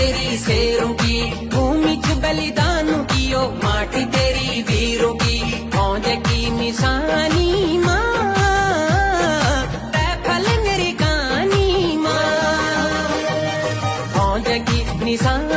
तेरी शेरों की, भूमि च बलिदान कियो माटी तेरी वीरों की। फौज की निशानी माँ, राइफल मेरी कहानी माँ, फौज की निशानी